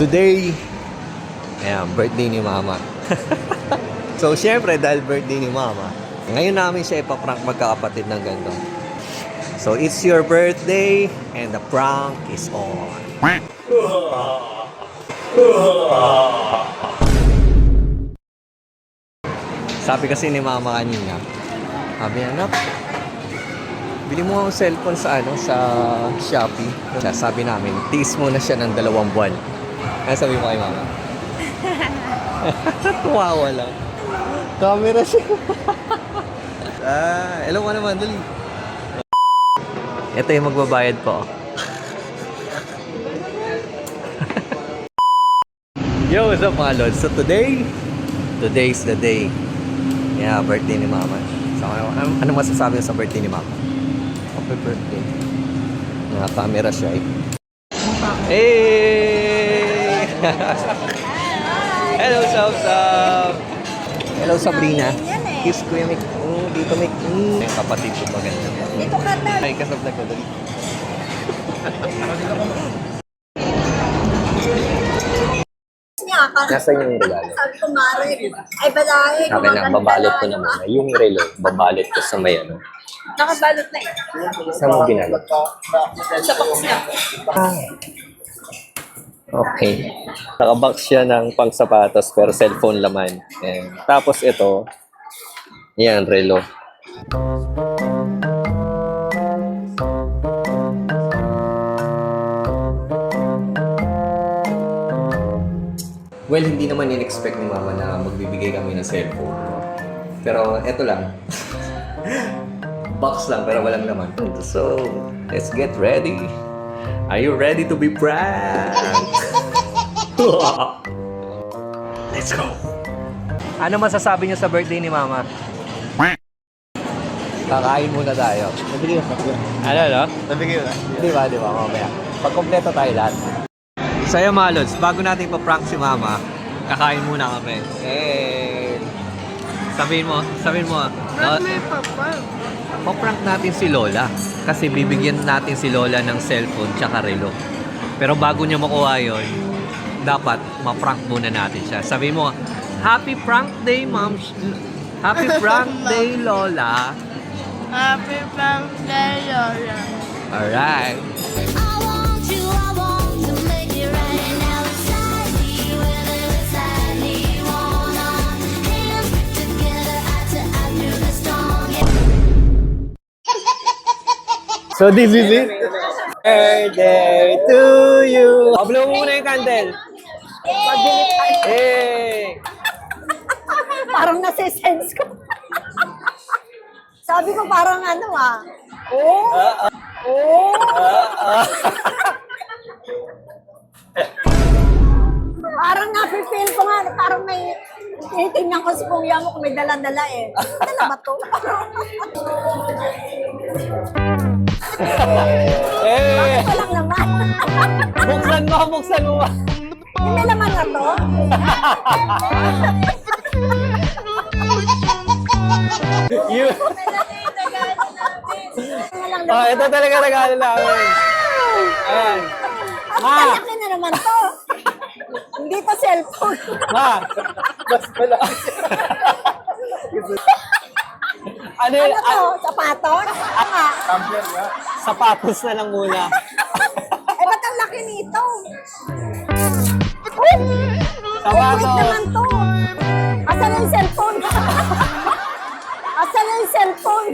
Today, ayan, birthday ni Mama. So, syempre, dahil birthday ni Mama, ngayon namin siya ipaprank magkakapatid ng ganito. So, it's your birthday and the prank is on. Sabi kasi ni Mama kanina, sabi anak, bili mo ang cellphone sa Shopee. Sabi namin, tiis muna siya ng 2 buwan. Kaya sabi mo kay Mama. Tuwawa lang. Camera siya. Hello ka naman, dali. Ito yung magbabayad po. Yo, what's up mga lods? So today's the day. Yeah, birthday ni Mama. So, ano masasabi sa birthday ni Mama? Happy birthday. Naka-camera siya eh. Hey! Hello, Sab! Hello, Sabrina. Kiss Kuya Mick. Dito Mick. Yung kapatid ko maganda. Dito ka na. Ay, kasab na ko. Dali. Nasaan yung regalo? Sabi ko, Mare, ay balahe. Akin na, babalot ko na muna. Yung relo, babalot ko sa may ano. Nakabalot na eh. Saan mo ginalot? Sa box niya. Okay. Nakabox siya ng pang-sapatos pero cellphone laman. And, tapos ito, yan, relo. Well, hindi naman in-expect ni Mama na magbibigay kami ng cellphone. No? Pero eto lang. Box lang pero walang laman. So, let's get ready. Are you ready to be pranked? Let's go. Ano masasabi niyo sa birthday ni Mama? Kakain muna tayo. Nabigay ko na. Ano, no? Nabigay ko na. Di ba, mamaya. Pag kompleto tayo lahat. Sa'yo, mga lods, bago natin pa-prank si Mama, kakain muna kami. Sabihin mo. Pa-prank natin si Lola. Kasi bibigyan natin si Lola ng cellphone tsaka relo. Pero bago niya makuha yun, dapat ma-prank muna natin siya. Sabihin mo, Happy Prank Day, Mom. Happy Prank Day, Lola. Happy Prank Day, Lola. Alright. So this is it. Birthday to you. Blow mo muna yung candle. Hey! Parang nasa-sense ko. Sabi ko parang ano Parang nafe-feel ko nga, parang may tinitingnan ko si kuya mo kung may dala-dala eh. Dala ba to? Hey! Ito lang naman. Buksan mo. Yung may laman na to? You. Ito talaga regalo namin. Ayan. Ang laki na naman to. Hindi pa cellphone. Ma! Mas malaki. Ano to? Sapatos? Tumbler nga. Sapatos na lang muna. Eh, ba't ang laki nito? Uy! Sapatos. Wait naman to. Asan na yung cellphone? Asan na yung cellphone?